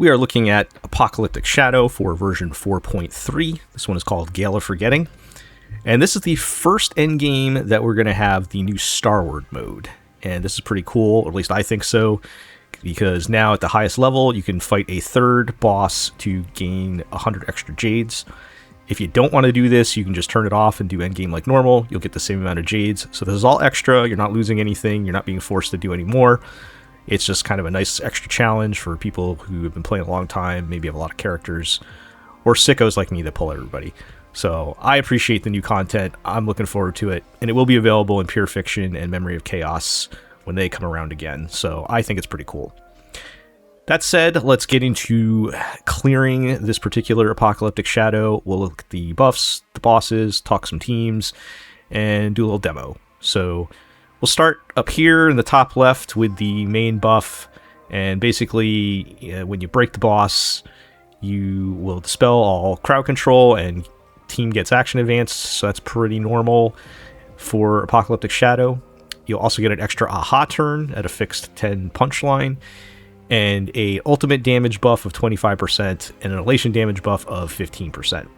We are looking at Apocalyptic Shadow for version 4.3. This one is called Gale of Forgetting. And this is the first endgame that we're going to have the new Starward mode. And this is pretty cool, or at least I think so, because now at the highest level, you can fight a third boss to gain 100 extra jades. If you don't want to do this, you can just turn it off and do endgame like normal. You'll get the same amount of jades. So this is all extra. You're not losing anything. You're not being forced to do any more. It's just kind of a nice extra challenge for people who have been playing a long time, maybe have a lot of characters, or sickos like me that pull everybody. So I appreciate the new content. I'm looking forward to it. And it will be available in Pure Fiction and Memory of Chaos when they come around again. So I think it's pretty cool. That said, let's get into clearing this particular Apocalyptic Shadow. We'll look at the buffs, the bosses, talk some teams, and do a little demo. So we'll start up here in the top left with the main buff. And basically, when you break the boss, you will dispel all crowd control and team gets action advanced. So that's pretty normal for Apocalyptic Shadow. You'll also get an extra aha turn at a fixed 10 punch line, and a ultimate damage buff of 25% and an elation damage buff of 15%.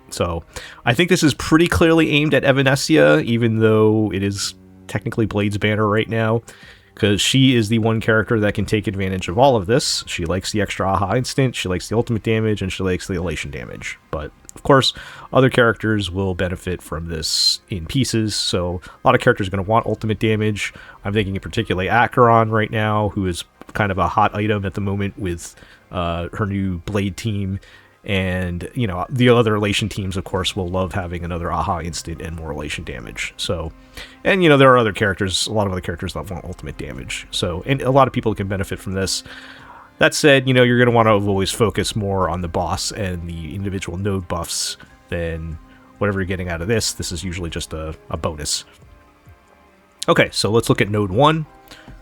So I think this is pretty clearly aimed at Evanescia, even though it is technically Blade's banner right now, because she is the one character that can take advantage of all of this. She likes the extra aha instant, she likes the ultimate damage, and she likes the elation damage. But of course, other characters will benefit from this in pieces, so a lot of characters are going to want ultimate damage. I'm thinking in particular Acheron right now, who is kind of a hot item at the moment with her new Blade team. And, you know, the other elation teams, of course, will love having another aha instant and more elation damage. So, and, you know, there are other characters, a lot of other characters that want ultimate damage. So, and a lot of people can benefit from this. That said, you know, you're going to want to always focus more on the boss and the individual node buffs than whatever you're getting out of this. This is usually just a bonus. Okay, so let's look at node 1.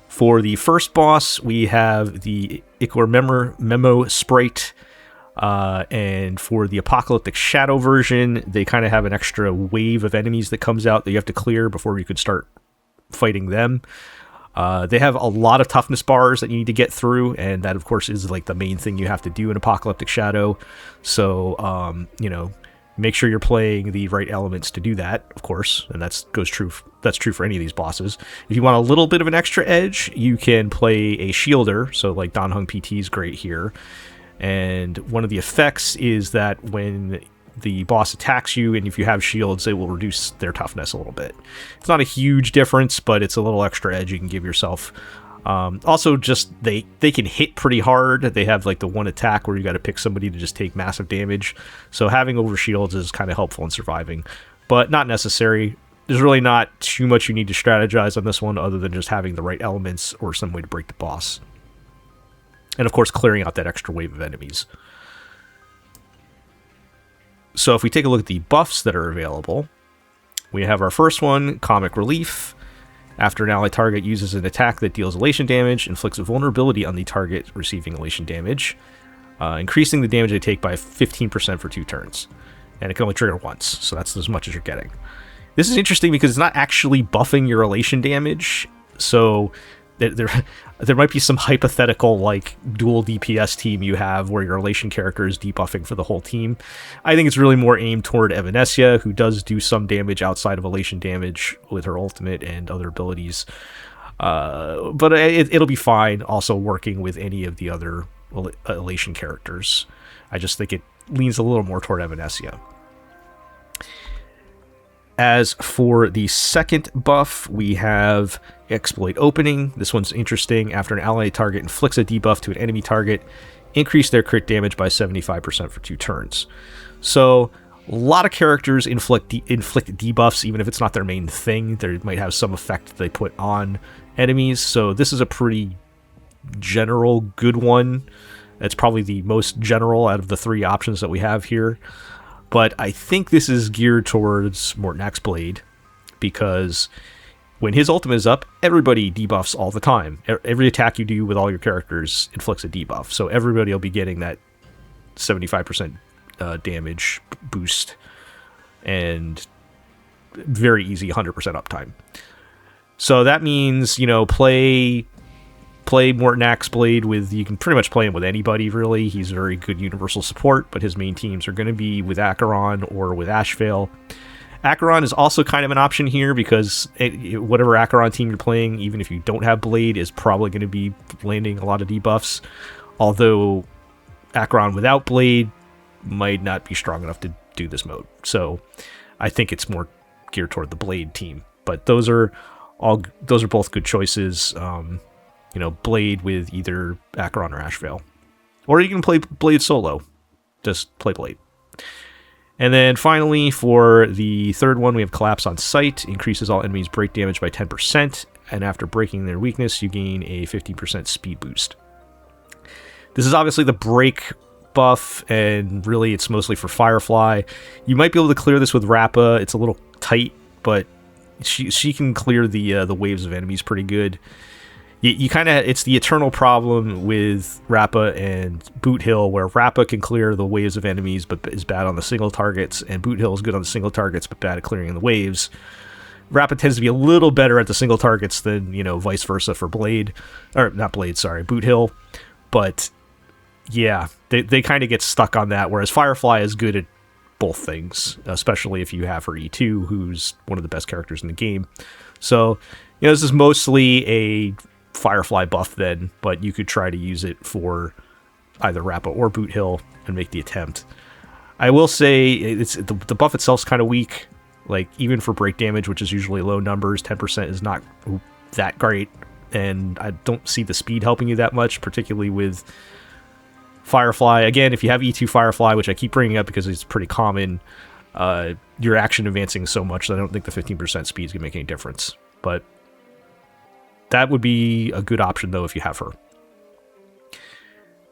For the first boss, we have the Acheron Memo Sprite. And for the Apocalyptic Shadow version, they kind of have an extra wave of enemies that comes out that you have to clear before you could start fighting them. They have a lot of toughness bars that you need to get through, and that, of course, is like the main thing you have to do in Apocalyptic Shadow. So, you know, make sure you're playing the right elements to do that, of course, and that's true for any of these bosses. If you want a little bit of an extra edge, you can play a shielder, so like Dan Heng PT is great here. And one of the effects is that when the boss attacks you, and if you have shields, it will reduce their toughness a little bit. It's not a huge difference, but it's a little extra edge you can give yourself. Also, just they can hit pretty hard. They have like the one attack where you got to pick somebody to just take massive damage. So having over shields is kind of helpful in surviving, but not necessary. There's really not too much you need to strategize on this one other than just having the right elements or some way to break the boss. And of course, clearing out that extra wave of enemies. So if we take a look at the buffs that are available, we have our first one, Comic Relief. After an ally target uses an attack that deals elation damage, inflicts a vulnerability on the target receiving elation damage, increasing the damage they take by 15% for 2 turns. And it can only trigger once, so that's as much as you're getting. This is interesting because it's not actually buffing your elation damage, so there might be some hypothetical like dual DPS team you have where your elation character is debuffing for the whole team. I think it's really more aimed toward Evanescia, who does do some damage outside of elation damage with her ultimate and other abilities. But it'll be fine also working with any of the other elation characters. I just think it leans a little more toward Evanescia. As for the second buff, we have Exploit Opening. This one's interesting. After an ally target inflicts a debuff to an enemy target, increase their crit damage by 75% for 2 turns. So a lot of characters inflict debuffs, even if it's not their main thing. They might have some effect they put on enemies. So this is a pretty general good one. It's probably the most general out of the 3 options that we have here. But I think this is geared towards Mortnak's Blade, because when his ultimate is up, everybody debuffs all the time. Every attack you do with all your characters inflicts a debuff. So everybody will be getting that 75% damage boost and very easy 100% uptime. So that means, you know, play play Morton Axe Blade with, you can pretty much play him with anybody, really. He's a very good universal support, but his main teams are going to be with Acheron or with Ashvale. Acheron is also kind of an option here because whatever Acheron team you're playing, even if you don't have Blade, is probably going to be landing a lot of debuffs. Although Acheron without Blade might not be strong enough to do this mode. So I think it's more geared toward the Blade team. But those are both good choices. Blade with either Acheron or Ashvale. Or you can play Blade solo. Just play Blade. And then finally, for the third one, we have Collapse on Sight. Increases all enemies' break damage by 10%. And after breaking their weakness, you gain a 15% speed boost. This is obviously the break buff, and really it's mostly for Firefly. You might be able to clear this with Rappa. It's a little tight, but she can clear the waves of enemies pretty good. You kind of, it's the eternal problem with Rappa and Boot Hill, where Rappa can clear the waves of enemies but is bad on the single targets, and Boot Hill is good on the single targets but bad at clearing the waves. Rappa tends to be a little better at the single targets than, vice versa for Blade. Or, not Blade, sorry, Boot Hill. But, yeah, they kind of get stuck on that, whereas Firefly is good at both things, especially if you have her E2, who's one of the best characters in the game. So, this is mostly a Firefly buff then, but you could try to use it for either Rappa or Boot Hill and make the attempt. I will say it's the buff itself's kind of weak. Like, even for break damage, which is usually low numbers, 10% is not that great, and I don't see the speed helping you that much, particularly with Firefly. Again, if you have E2 Firefly, which I keep bringing up because it's pretty common, your action advancing so much that I don't think the 15% speed is going to make any difference. But that would be a good option, though, if you have her.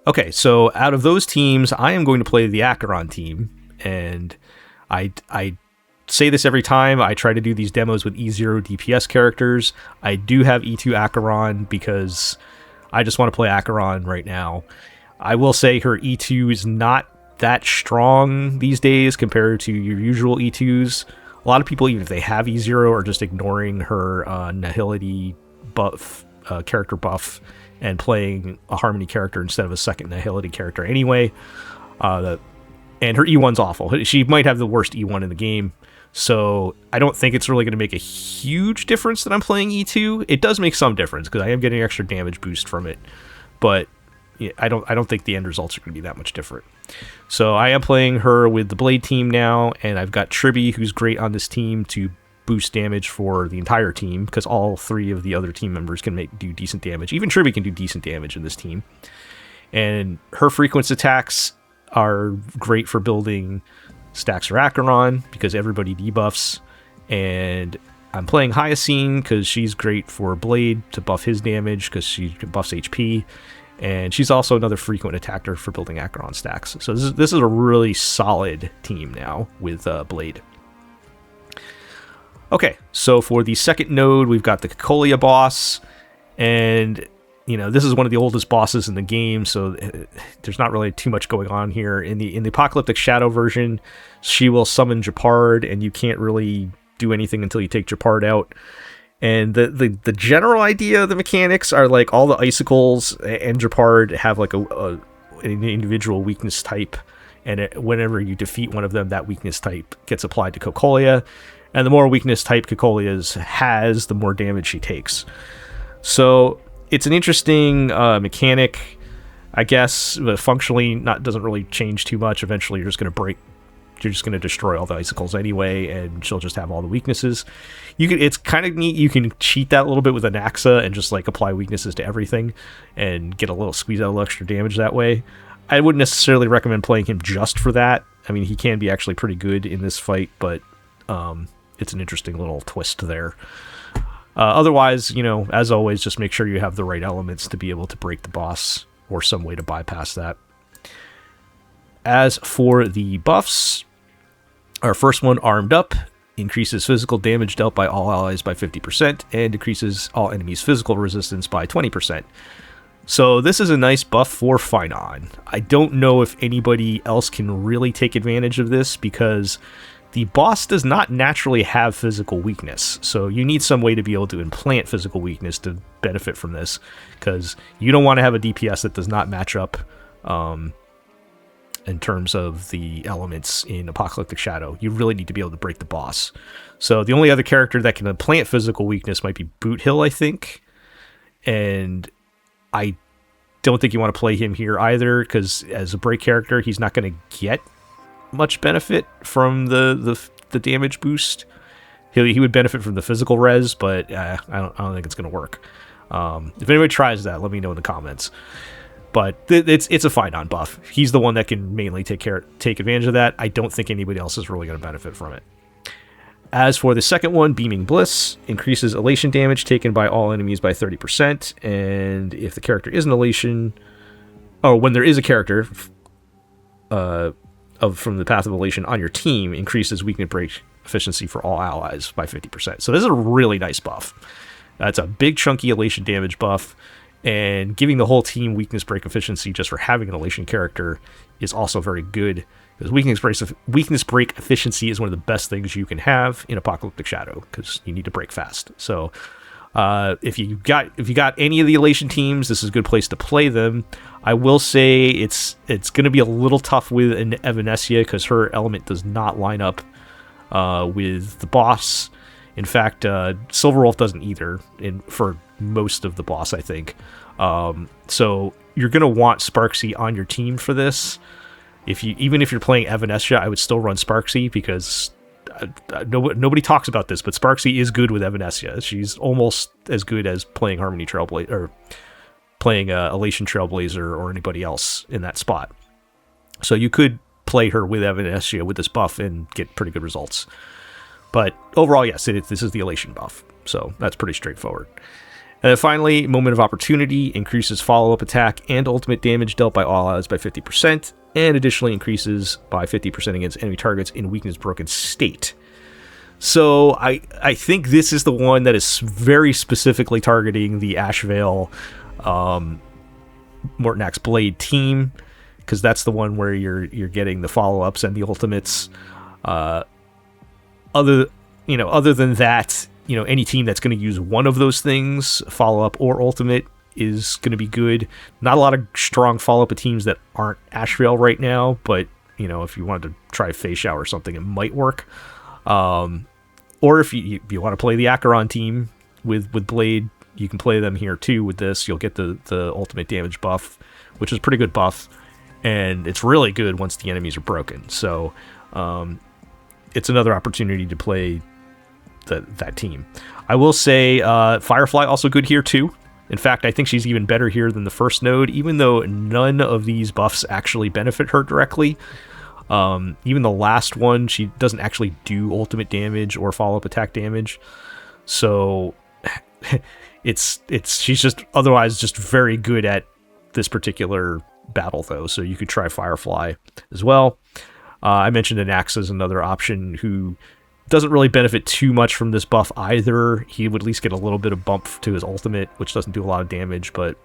Okay, so out of those teams, I am going to play the Acheron team, and I say this every time. I try to do these demos with E0 DPS characters. I do have E2 Acheron because I just want to play Acheron right now. I will say her E2 is not that strong these days compared to your usual E2s. A lot of people, even if they have E0, are just ignoring her Nihility buff, character buff, and playing a Harmony character instead of a second Nihility character anyway. And her E1's awful. She might have the worst E1 in the game, so I don't think it's really going to make a huge difference that I'm playing E2. It does make some difference because I am getting extra damage boost from it, but I don't think the end results are going to be that much different. So I am playing her with the Blade team now, and I've got Tribby, who's great on this team to boost damage for the entire team, because all three of the other team members can do decent damage. Even Tribby can do decent damage in this team. And her frequency attacks are great for building stacks for Acheron, because everybody debuffs. And I'm playing Hyacine because she's great for Blade to buff his damage, because she buffs HP. And she's also another frequent attacker for building Acheron stacks. So this is a really solid team now with Blade. Okay, so for the second node, we've got the Cocolia boss, and this is one of the oldest bosses in the game, so there's not really too much going on here. In the Apocalyptic Shadow version, she will summon Jeopard, and you can't really do anything until you take Jeopard out. And the general idea of the mechanics are like all the icicles and Jeopard have like an individual weakness type, and whenever you defeat one of them, that weakness type gets applied to Cocolia. And the more weakness type Cocolia's has, the more damage she takes. So it's an interesting mechanic, I guess, but functionally doesn't really change too much. Eventually, you're just going to destroy all the icicles anyway, and she'll just have all the weaknesses. It's kind of neat. You can cheat that a little bit with Anaxa and just like apply weaknesses to everything and squeeze out a little extra damage that way. I wouldn't necessarily recommend playing him just for that. I mean, he can be actually pretty good in this fight, but it's an interesting little twist there. Otherwise, as always, just make sure you have the right elements to be able to break the boss or some way to bypass that. As for the buffs, our first one, Armed Up, increases physical damage dealt by all allies by 50% and decreases all enemies' physical resistance by 20%. So this is a nice buff for Finon. I don't know if anybody else can really take advantage of this, because the boss does not naturally have physical weakness, so you need some way to be able to implant physical weakness to benefit from this, because you don't want to have a DPS that does not match up in terms of the elements in Apocalyptic Shadow. You really need to be able to break the boss. So the only other character that can implant physical weakness might be Boot Hill, I think, and I don't think you want to play him here either, because as a break character, he's not going to get much benefit from the damage boost. He would benefit from the physical res, but I don't think it's going to work. If anybody tries that, let me know in the comments. But it's a fight on buff. He's the one that can mainly take advantage of that. I don't think anybody else is really going to benefit from it. As for the second one, Beaming Bliss increases elation damage taken by all enemies by 30%, and if the character is an elation, when there is a character from the path of elation on your team, increases weakness break efficiency for all allies by 50%. So this is a really nice buff. It's a big chunky elation damage buff, and giving the whole team weakness break efficiency just for having an elation character is also very good, because weakness break efficiency is one of the best things you can have in Apocalyptic Shadow, because you need to break fast. So if you got any of the elation teams, this is a good place to play them. I will say it's going to be a little tough with an Evanescia, because her element does not line up with the boss. In fact, Silverwolf doesn't either for most of the boss, I think. So you're going to want Sparxie on your team for this. Even if you're playing Evanescia, I would still run Sparxie, because nobody talks about this, but Sparxie is good with Evanescia. She's almost as good as playing Harmony Trailblazer, or playing Elation Trailblazer, or anybody else in that spot. So you could play her with Evanescia with this buff and get pretty good results. But overall, yes, this is the Elation buff, so that's pretty straightforward. And then finally, Moment of Opportunity increases follow-up attack and ultimate damage dealt by all allies by 50%, and additionally increases by 50% against enemy targets in weakness broken state. So I think this is the one that is very specifically targeting the Ashvale Mort'nax Blade team, because that's the one where you're getting the follow-ups and the ultimates. Other than that, any team that's going to use one of those things, follow-up or ultimate, is going to be good. Not a lot of strong follow-up teams that aren't Ashvale right now, but if you wanted to try Fei Xiao or something, it might work. Or if you want to play the Acheron team with Blade, you can play them here too with this. You'll get the ultimate damage buff, which is a pretty good buff, and it's really good once the enemies are broken. So it's another opportunity to play that team. I will say Firefly also good here too. In fact, I think she's even better here than the first node, even though none of these buffs actually benefit her directly. Even the last one, she doesn't actually do ultimate damage or follow-up attack damage. So she's just otherwise just very good at this particular battle, though. So you could try Firefly as well. I mentioned Anaxa is another option who doesn't really benefit too much from this buff either. He would at least get a little bit of bump to his ultimate, which doesn't do a lot of damage, but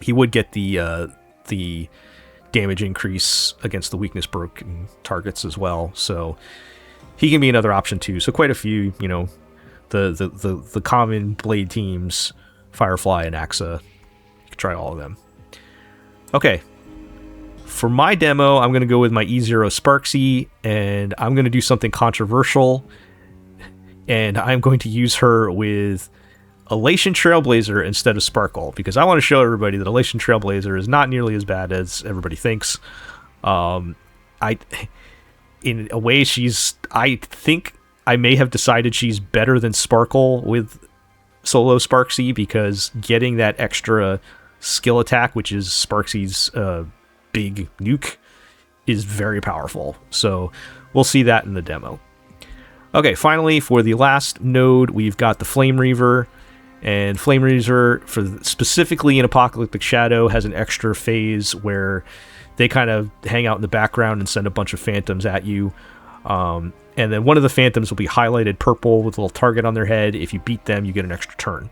he would get the damage increase against the weakness broken targets as well. So he can be another option too. So quite a few, the common Blade teams, Firefly and Anaxa. You can try all of them. Okay. For my demo, I'm going to go with my E0 Sparxie, and I'm going to do something controversial, and I'm going to use her with Elation Trailblazer instead of Sparkle, because I want to show everybody that Elation Trailblazer is not nearly as bad as everybody thinks. In a way, I think I may have decided she's better than Sparkle with solo Sparxie, because getting that extra skill attack, which is Sparxie's big nuke, is very powerful. So we'll see that in the demo. Okay, finally, for the last node, we've got the Flame Reaver. And Flame Reaver, specifically in Apocalyptic Shadow, has an extra phase where they kind of hang out in the background and send a bunch of phantoms at you. And then one of the phantoms will be highlighted purple with a little target on their head. If you beat them, you get an extra turn.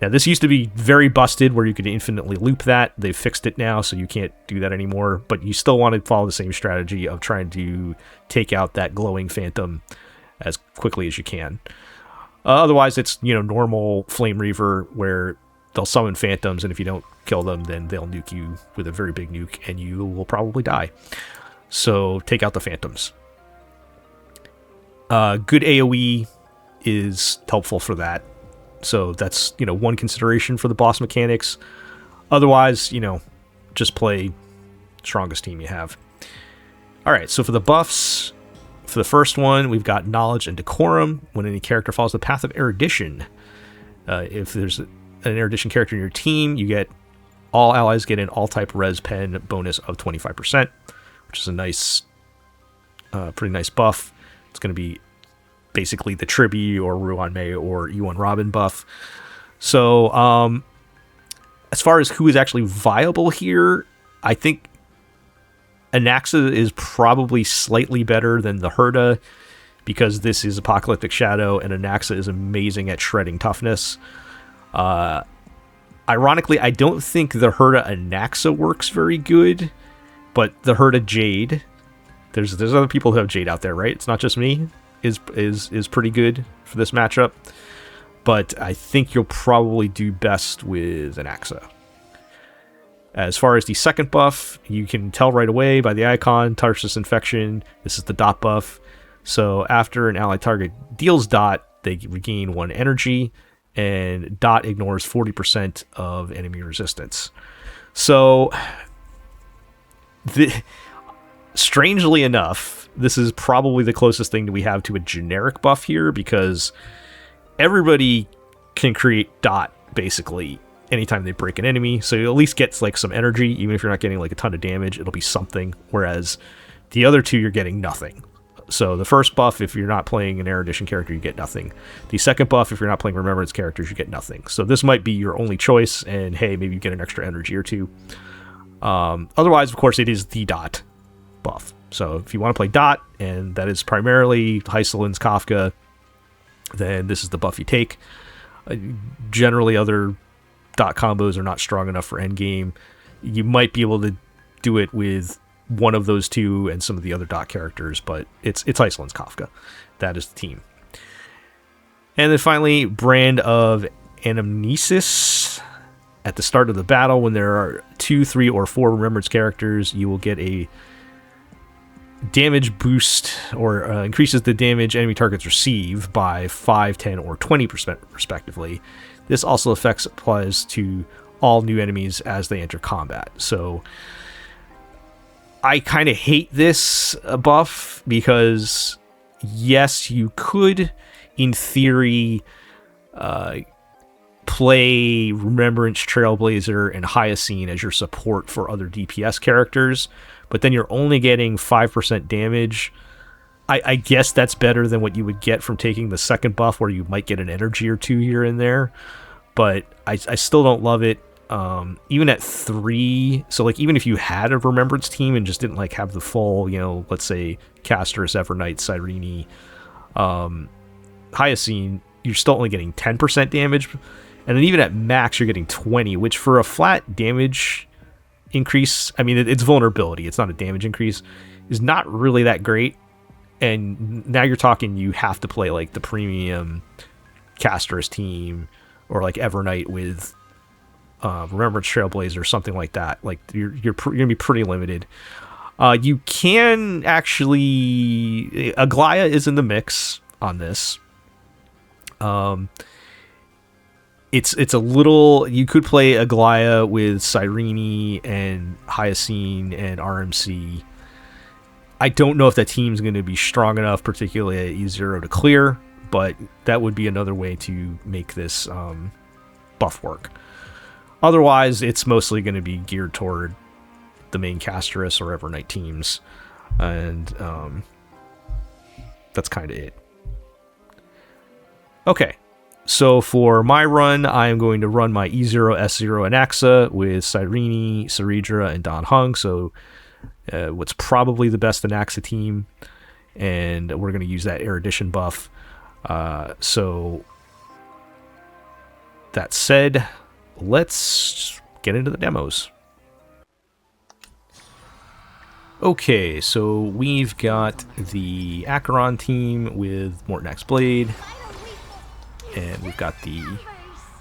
Now, this used to be very busted where you could infinitely loop that. They've fixed it now, so you can't do that anymore. But you still want to follow the same strategy of trying to take out that glowing phantom as quickly as you can. Otherwise, it's, normal Flame Reaver where they'll summon phantoms, and if you don't kill them, then they'll nuke you with a very big nuke, and you will probably die. So take out the phantoms. Good AoE is helpful for that. So that's, one consideration for the boss mechanics. Otherwise, just play strongest team you have. All right, so for the buffs, for the first one, we've got Knowledge and Decorum. When any character follows the path of erudition, if there's an erudition character in your team, all allies get an all-type res pen bonus of 25%, which is a nice, pretty nice buff. It's going to be basically the Tribi or Ruan Mei or Yuan Robin buff. So as far as who is actually viable here, I think Anaxa is probably slightly better than the Herda because this is Apocalyptic Shadow and Anaxa is amazing at shredding toughness. Ironically, I don't think the Herda Anaxa works very good, but the Herda Jade, there's other people who have Jade out there, right? It's not just me. Is pretty good for this matchup, but I think you'll probably do best with Anaxa. As far as the second buff, you can tell right away by the icon, Tarsus Infection. This is the dot buff. So after an allied target deals dot, they regain 1 energy, and dot ignores 40% of enemy resistance. So, strangely enough, this is probably the closest thing that we have to a generic buff here, because everybody can create dot basically anytime they break an enemy, so you at least get like some energy. Even if you're not getting like a ton of damage, it'll be something, whereas the other two you're getting nothing. So the first buff, if you're not playing an erudition character, you get nothing. The second buff, if you're not playing remembrance characters, you get nothing. So this might be your only choice, and hey, maybe you get an extra energy or two. Otherwise, of course, it is the dot buff. So if you want to play dot, and that is primarily Hycelin's Kafka, then this is the buff you take. Generally, other dot combos are not strong enough for endgame. You might be able to do it with one of those two and some of the other dot characters, but it's Hycelin's Kafka. That is the team. And then finally, Brand of Anamnesis. At the start of the battle, when there are 2, 3, or 4 remembrance characters, you will get a damage boost, or increases the damage enemy targets receive by 5, 10, or 20% respectively. This also applies to all new enemies as they enter combat. So I kind of hate this buff because, yes, you could, in theory, play Remembrance, Trailblazer, and Hyacine as your support for other DPS characters, but then you're only getting 5% damage. I guess that's better than what you would get from taking the second buff, where you might get an energy or two here and there, but I still don't love it. Even at 3, so like even if you had a Remembrance team and just didn't like have the full, let's say Casterus, Evernight, Cyrene, Hyacine, you're still only getting 10% damage, and then even at max you're getting 20, which for a flat damage increase, I mean, it's vulnerability, it's not a damage increase, is not really that great. And now you're talking, you have to play like the premium Casterus team, or like Evernight with Remembrance, Trailblazer, something like that. Like you're gonna be pretty limited. You can actually, Aglaya is in the mix on this. It's a little, you could play Aglaya with Cyrene and Hyacine and RMC. I don't know if that team's going to be strong enough, particularly at E0 to clear, but that would be another way to make this buff work. Otherwise, it's mostly going to be geared toward the main Casterus or Evernight teams, and that's kind of it. Okay, so for my run, I am going to run my E0, S0 Anaxa with Cyrene, Saridra, and Don Hung, so what's probably the best Anaxa team, and we're going to use that erudition buff. So that said, let's get into the demos. Okay, so we've got the Acheron team with Morton X Blade, and we've got the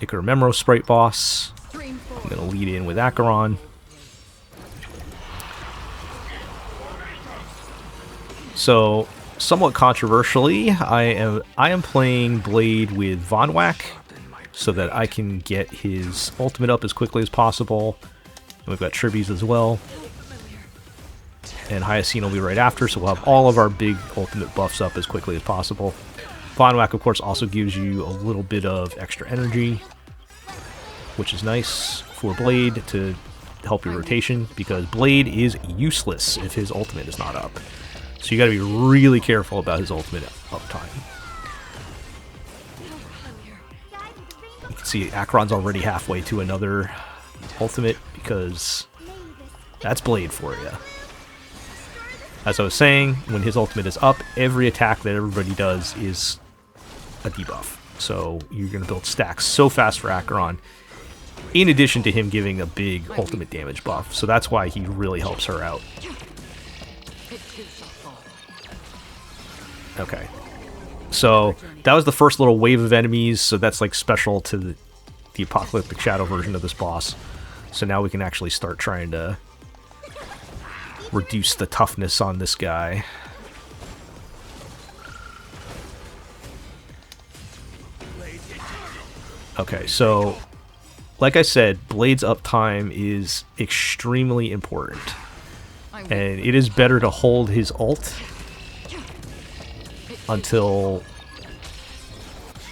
Icar Memro sprite boss. I'm going to lead in with Acheron. So, somewhat controversially, I am playing Blade with Von Whack so that I can get his ultimate up as quickly as possible. And we've got Tribbies as well. And Hyacine will be right after, so we'll have all of our big ultimate buffs up as quickly as possible. Von Whack, of course, also gives you a little bit of extra energy, which is nice for Blade to help your rotation, because Blade is useless if his ultimate is not up. So you gotta be really careful about his ultimate uptime. You can see Acheron's already halfway to another ultimate, because that's Blade for you. As I was saying, when his ultimate is up, every attack that everybody does is a debuff. So you're going to build stacks so fast for Acheron, in addition to him giving a big ultimate damage buff. So that's why he really helps her out. Okay. So that was the first little wave of enemies, so that's like special to the Apocalyptic Shadow version of this boss. So now we can actually start trying to reduce the toughness on this guy. Okay, so like I said, Blade's uptime is extremely important, and it is better to hold his ult until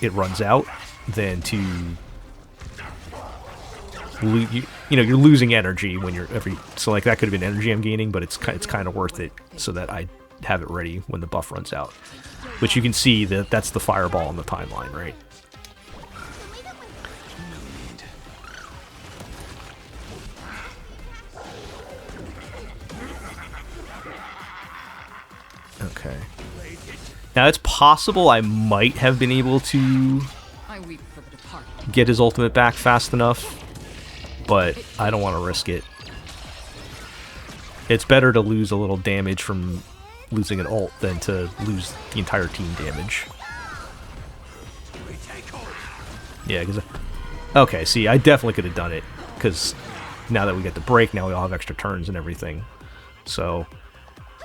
it runs out than to you know, you're losing energy when you're so like that could have been energy I'm gaining, but it's kind of worth it so that I have it ready when the buff runs out. Which you can see that that's the fireball on the timeline, right? Okay. Now it's possible I might have been able to get his ultimate back fast enough, but I don't want to risk it. It's better to lose a little damage from losing an ult than to lose the entire team damage. Yeah, because... Okay, see, I definitely could have done it, because now that we get the break, now we all have extra turns and everything. So,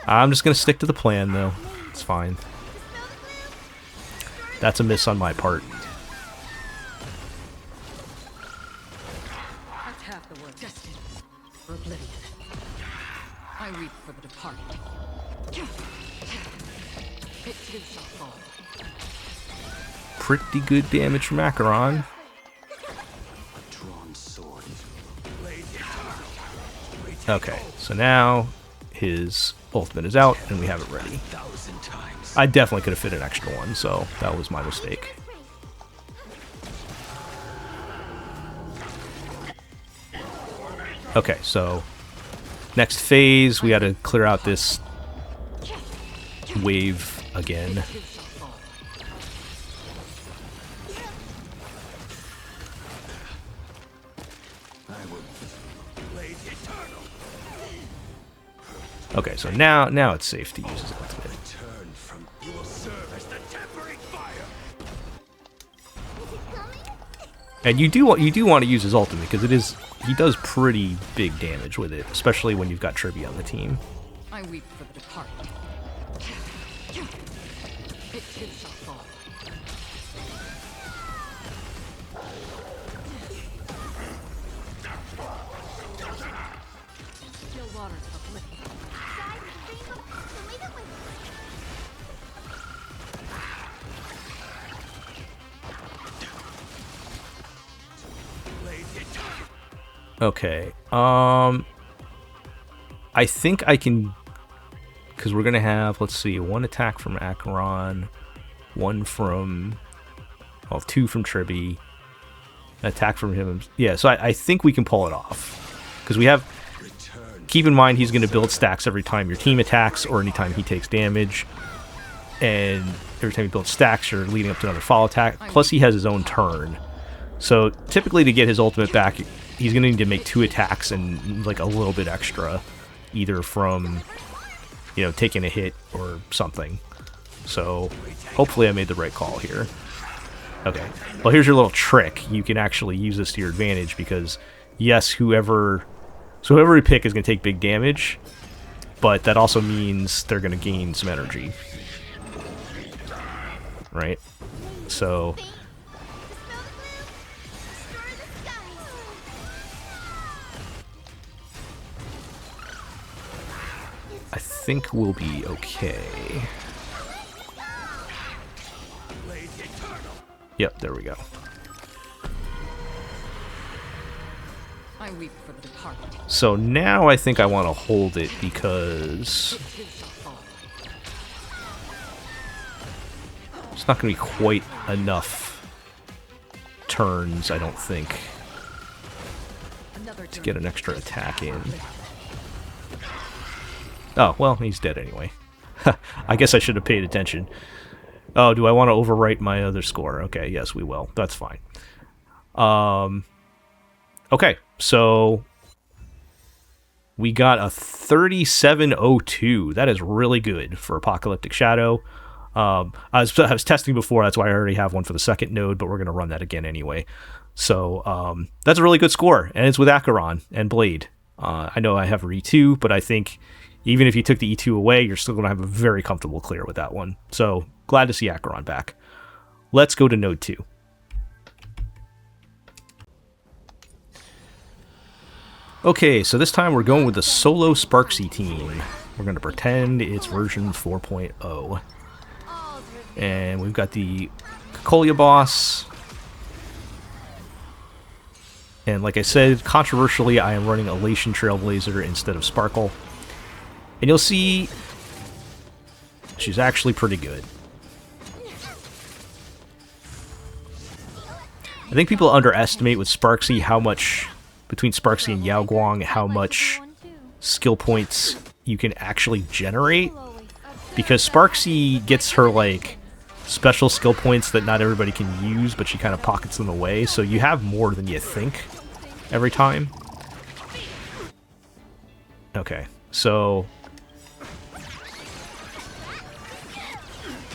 I'm just going to stick to the plan, though. It's fine. That's a miss on my part. Pretty good damage from Acheron. Okay, so now his ultimate is out and we have it ready. I definitely could have fit an extra one, so that was my mistake. Okay, so next phase, we got to clear out this wave again. Okay, so now it's safe to use his ultimate. And you do want to use his ultimate, because he does pretty big damage with it, especially when you've got Tribby on the team. I weep for the departed. Okay, I think I can, because we're going to have, let's see, one attack from Acheron, one from, well, two from Tribby, an attack from him. Yeah, so I think we can pull it off, because we have, keep in mind he's going to build stacks every time your team attacks or anytime he takes damage, and every time he builds stacks you're leading up to another follow attack, plus he has his own turn. So typically to get his ultimate back, he's going to need to make 2 attacks and like a little bit extra, either from, you know, taking a hit or something. So hopefully I made the right call here. Okay, well here's your little trick. You can actually use this to your advantage because, yes, whoever we pick is going to take big damage, but that also means they're going to gain some energy. Right? So I think we'll be okay. Yep, there we go. So now I think I want to hold it because it's not going to be quite enough turns, I don't think, to get an extra attack in. Oh, well, he's dead anyway. I guess I should have paid attention. Oh, do I want to overwrite my other score? Okay, yes, we will. That's fine. Okay, so we got a 3702. That is really good for Apocalyptic Shadow. I was testing before, that's why I already have one for the second node, but we're going to run that again anyway. So that's a really good score, and it's with Acheron and Blade. I know I have E2, but I think even if you took the E2 away, you're still going to have a very comfortable clear with that one. So glad to see Acheron back. Let's go to node 2. Okay, so this time we're going with the solo Sparxie team. We're going to pretend it's version 4.0. And we've got the Cocolia boss. And like I said, controversially, I am running Elation Trailblazer instead of Sparkle. And you'll see she's actually pretty good. I think people underestimate with Sparxie how much, between Sparxie and Yao Guang, how much skill points you can actually generate. Because Sparxie gets her, like, special skill points that not everybody can use, but she kind of pockets them away, so you have more than you think every time. Okay, so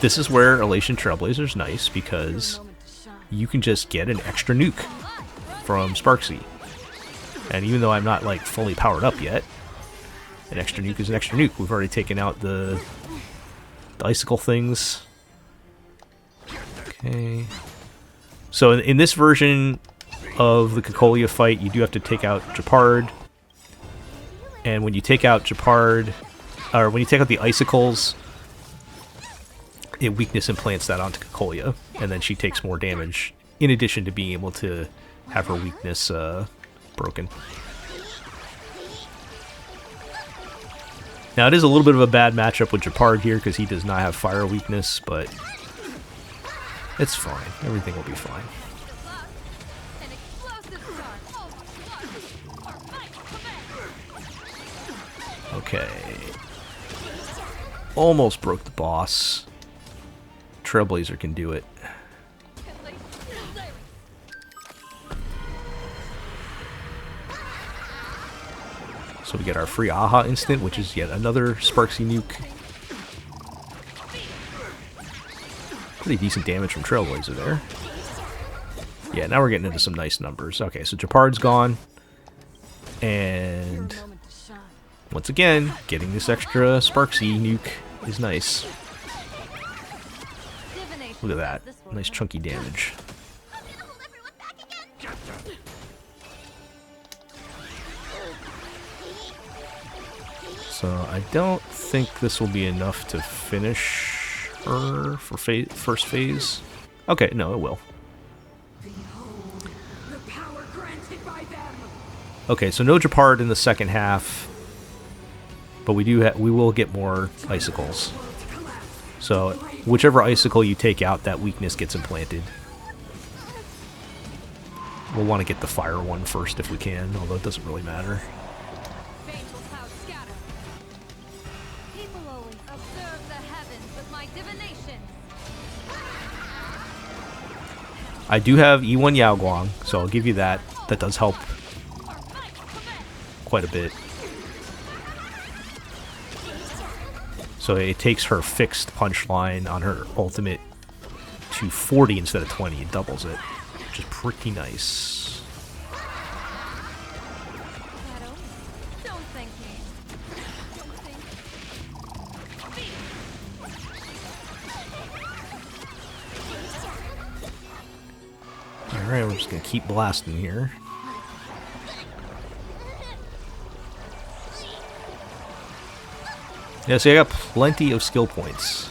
this is where Elation Trailblazer's nice, because you can just get an extra nuke from Sparxie. And even though I'm not, like, fully powered up yet, an extra nuke is an extra nuke. We've already taken out the icicle things. Okay. So in this version of the Cocolia fight, you do have to take out Jeopard. And when you take out Jeopard, or when you take out the icicles, it weakness implants that onto Cocolia, and then she takes more damage, in addition to being able to have her weakness broken. Now, it is a little bit of a bad matchup with Jeopard here, because he does not have fire weakness, but it's fine. Everything will be fine. Okay. Almost broke the boss. Trailblazer can do it. So we get our free Aha instant, which is yet another Sparxie nuke. Pretty decent damage from Trailblazer there. Yeah, now we're getting into some nice numbers. Okay, so Jeopard's gone. And once again, getting this extra Sparxie nuke is nice. Look at that. Nice chunky damage. So I don't think this will be enough to finish her for first phase. Okay, no, it will. Okay, so no Jeopard in the second half, but we will get more icicles. So whichever icicle you take out, that weakness gets implanted. We'll want to get the fire one first if we can, although it doesn't really matter. I do have E1 Yaoguang, so I'll give you that. That does help quite a bit. So it takes her fixed punch line on her ultimate to 40 instead of 20. It doubles it, which is pretty nice. Alright, we're just gonna keep blasting here. Yeah, so I got plenty of skill points.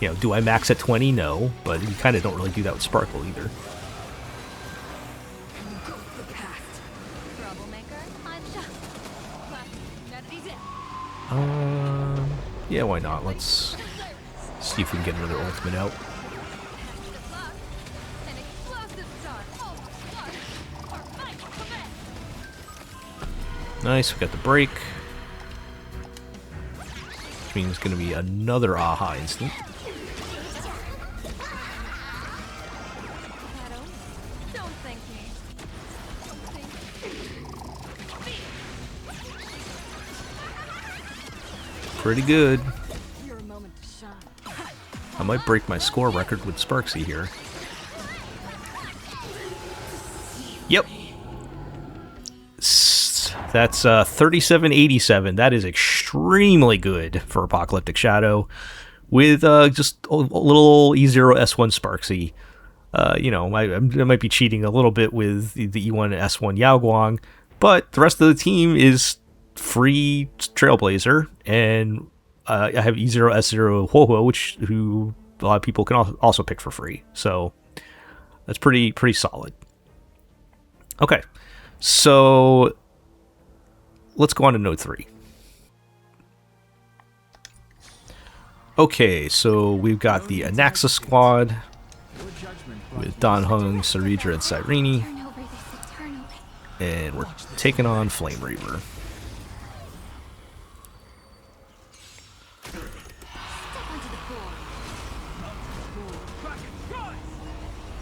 You know, do I max at 20? No, but you kind of don't really do that with Sparkle either. Yeah, why not? Let's see if we can get another ultimate out. Nice, we got the break. Which means it's going to be another Aha instant. Pretty good. I might break my score record with Sparxie here. Yep. That's 3787. That is extremely good for Apocalyptic Shadow. With just a little E0 S1 Sparxie. You know, I might be cheating a little bit with the E1 S1 Yaoguang, but the rest of the team is free Trailblazer, and I have E0 S0 Huohuo, who a lot of people can also pick for free. So that's pretty solid. Okay, so let's go on to Node 3. Okay, so we've got the Anaxa squad with Dan Heng, Saridra, and Cyrene, and we're taking on Flame Reaver.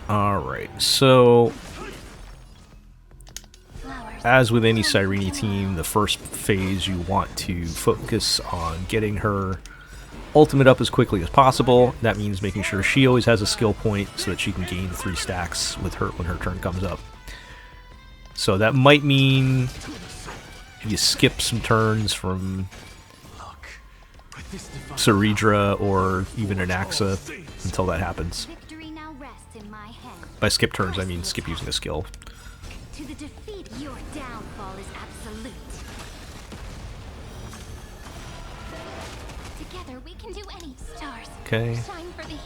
Alright, so as with any Cyrene team, the first phase you want to focus on getting her ultimate up as quickly as possible. That means making sure she always has a skill point so that she can gain 3 stacks with her when her turn comes up. So that might mean you skip some turns from Saridra or even Anaxa until that happens. By skip turns, I mean skip using a skill. To the defeat, your downfall is absolute. Together we can do any stars. Okay.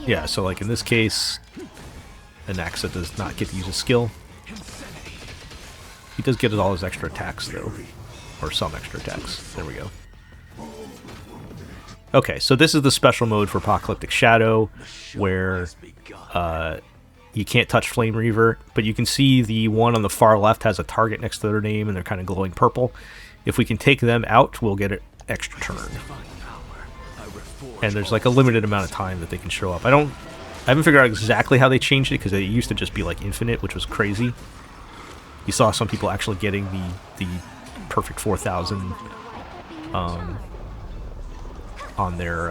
Yeah, so like in this case, Anaxa does not get to use a skill. He does get all his extra attacks though. Or some extra attacks. There we go. Okay, so this is the special mode for Apocalyptic Shadow, where you can't touch Flame Reaver, but you can see the one on the far left has a target next to their name, and they're kind of glowing purple. If we can take them out, we'll get an extra turn. And there's like a limited amount of time that they can show up. I haven't figured out exactly how they changed it, because it used to just be like infinite, which was crazy. You saw some people actually getting the perfect 4,000 on their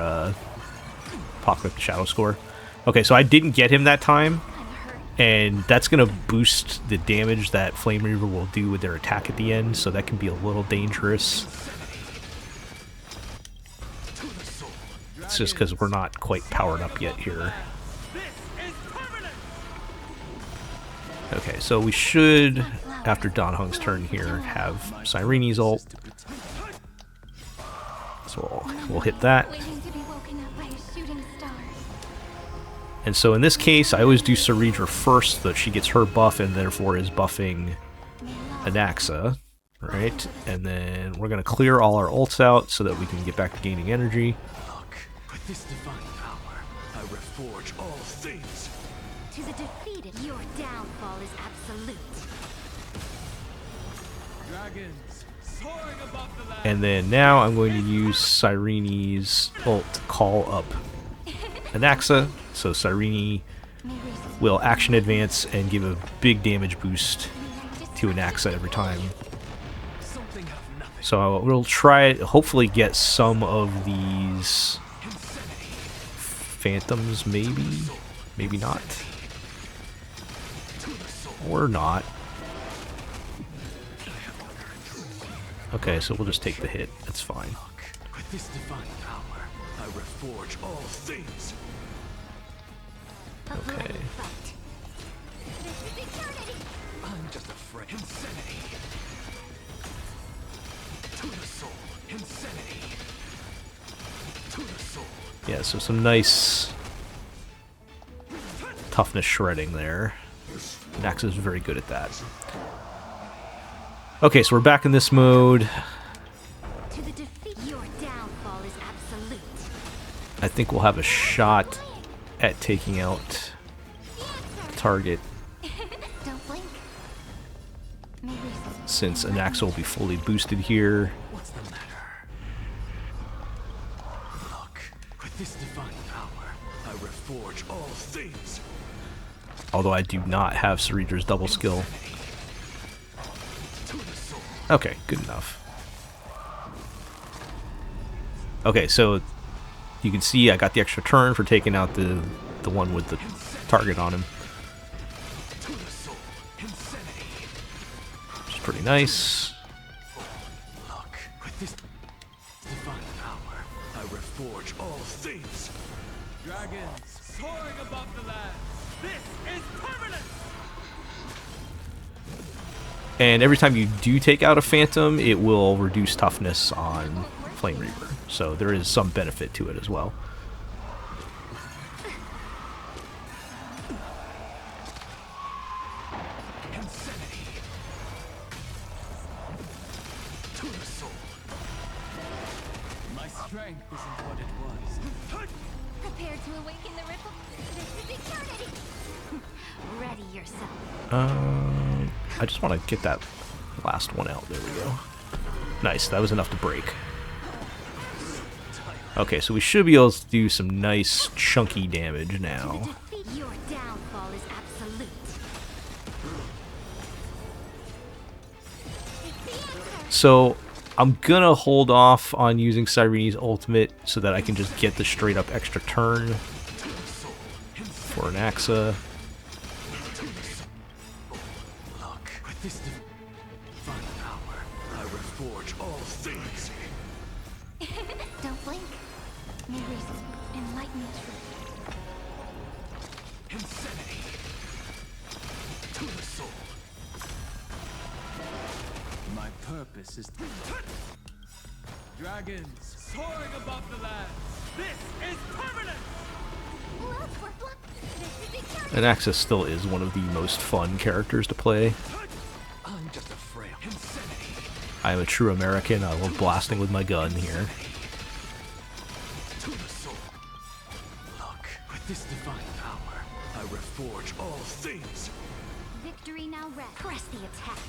Apocalyptic Shadow score. Okay, so I didn't get him that time, and that's going to boost the damage that Flame Reaver will do with their attack at the end, so that can be a little dangerous. It's just because we're not quite powered up yet here. Okay, so we should, after Dan Heng's turn here, have Cyrene's ult. So we'll hit that. And so in this case, I always do Saridra first, so that she gets her buff and therefore is buffing Anaxa, right? And then we're going to clear all our ults out so that we can get back to gaining energy. Look, with this divine power, I reforge all things. To the defeated, your downfall is absolute. Dragons soaring above the land. And then now I'm going to use Cyrene's ult to call up Anaxa. So Cyrene will action advance and give a big damage boost to Anaxa every time. So we'll try, hopefully get some of these phantoms, maybe not. Or not. Okay, so we'll just take the hit. That's fine. With this divine power, I reforge all things. Okay. I'm just afraid. Insanity. To the soul. Insanity. To the soul. Yeah, so some nice toughness shredding there. Anaxa is very good at that. Okay, so we're back in this mode. To the defeat, your downfall is absolute. I think we'll have a shot at taking out the target Don't blink. Maybe since Anaxa will be fully boosted here. What's the matter? Look, with this divine power, I reforge all things. Although I do not have Ceredra's double skill. To the soul. Okay, good enough. Okay, so you can see I got the extra turn for taking out the one with the target on him. To the soul. Insanity. Which is pretty nice. Look, with this divine power, I reforge all things. Dragons soaring above the land. This is permanent. And every time you do take out a phantom, it will reduce toughness on Flame Reaper. So there is some benefit to it as well. Insanity. To the soul. My strength isn't what it was. prepare to awaken the ripple. This is eternity. Ready yourself. I just want to get that last one out. There we go. Nice, that was enough to break. Okay, so we should be able to do some nice chunky damage now. To the defeat, your downfall is absolute. It's the answer. So I'm gonna hold off on using Cyrene's ultimate so that I can just get the straight up extra turn for Anaxa. Look, with this divine power, I reforge all things. Don't blink. May reason enlighten the truth. Insanity. To the soul. My purpose is dragons soaring above the land. This is permanent. Look, we're blocked. This is eternity. Anaxa still is one of the most fun characters to play. I'm just a frail insanity. I am a true American. I love blasting with my gun here. To the soul. Look, with this divine power, I reforge all things. Victory now rests. Press the attack.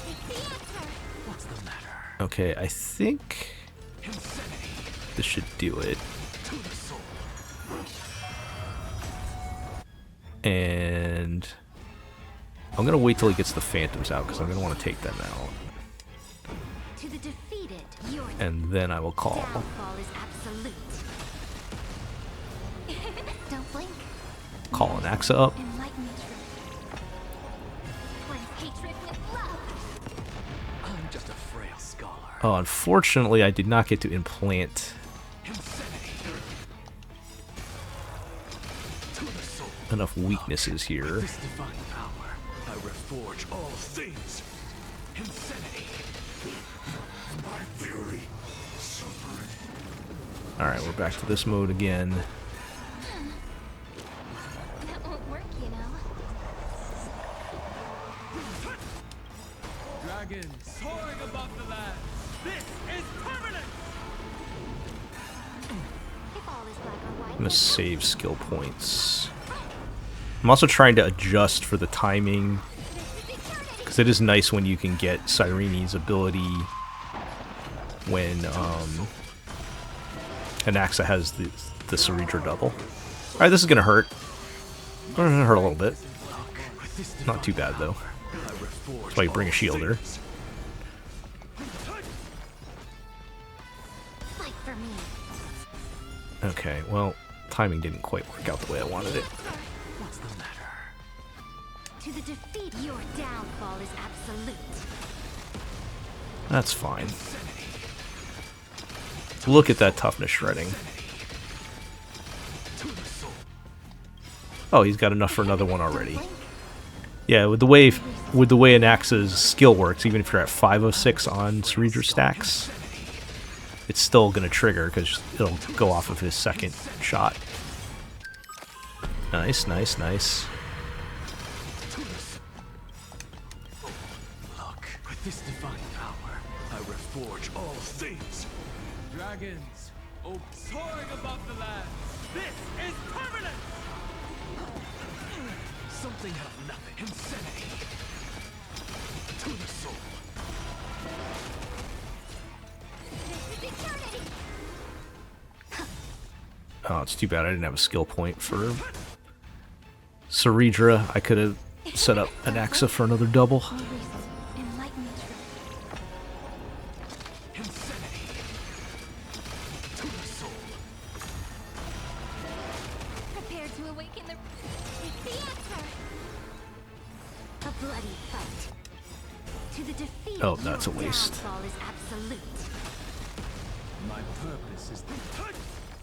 It's the answer. What's the matter? Okay, I think Insanity. this should do it. To the soul. And I'm gonna wait till he gets the phantoms out because I'm gonna want to take them out, To the defeated, your and then I will call. downfall is absolute. Don't blink. Call Anaxa up. Enlighten the truth. Replace hatred with love. I'm just a frail scholar. Oh, unfortunately, I did not get to implant Insanity. To the soul. enough weaknesses here. This divine power, I reforge all things. Insanity. My fury suffered. Alright, we're back to this mode again. That won't work, you know. Dragons soaring above the land. This is permanent. If all is black or white, I'm gonna save skill points. I'm also trying to adjust for the timing, this is eternity. because it is nice when you can get Cyrene's ability when Anaxa has the Ceredra double. Alright, this is gonna hurt. Gonna hurt a little bit. Not too bad though. That's why you bring a shielder. Fight for me. Okay, well, timing didn't quite work out the way I wanted it. What's the matter? To the defeat, your downfall is absolute. That's fine. Look at that toughness shredding. Oh, he's got enough for another one already. Yeah, with the way Anaxa's skill works, even if you're at 5 of 6 on Cerebra stacks, it's still gonna trigger because it'll go off of his second shot. Nice, nice, nice. Look, with this divine power, I reforge all things. Dragons, soaring above the land. This is permanent. Something out of nothing. Insanity. To the soul. This is eternity. Oh, it's too bad I didn't have a skill point for Cerebra. I could have set up Anaxa for another double. Enlighten me. Insanity. To the soul. Prepare to awaken the answer. A bloody fight. To the defeat. Oh, that's a your waste. downfall is absolute. My purpose is the...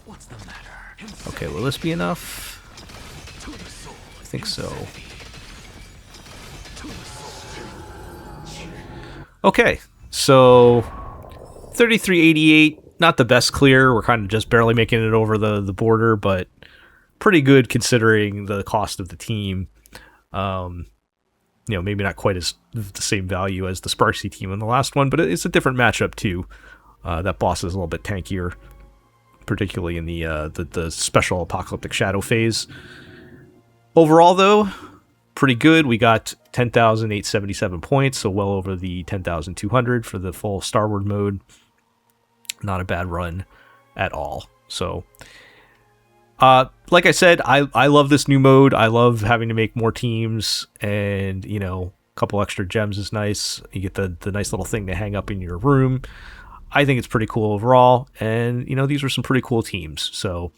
What's the matter? Okay, will this be enough? To the soul. I think so. To the soul. Okay, so 3388, not the best clear. We're kind of just barely making it over the border, but pretty good considering the cost of the team. You know, maybe not quite as the same value as the Sparxie team in the last one, but it's a different matchup too. That boss is a little bit tankier, particularly in the special Apocalyptic Shadow phase. Overall, though, pretty good. We got 10,877 points, so well over the 10,200 for the full Starward mode. Not a bad run at all. So, like I said, I love this new mode. I love having to make more teams, and, you know, a couple extra gems is nice. You get the nice little thing to hang up in your room. I think it's pretty cool overall, and, you know, these are some pretty cool teams. So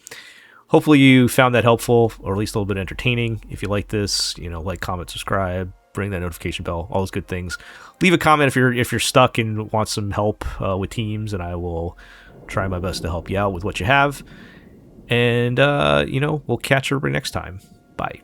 hopefully you found that helpful, or at least a little bit entertaining. If you like this, you know, like, comment, subscribe, ring that notification bell, all those good things. Leave a comment if you're stuck and want some help with teams, and I will try my best to help you out with what you have. And, you know, we'll catch everybody next time. Bye.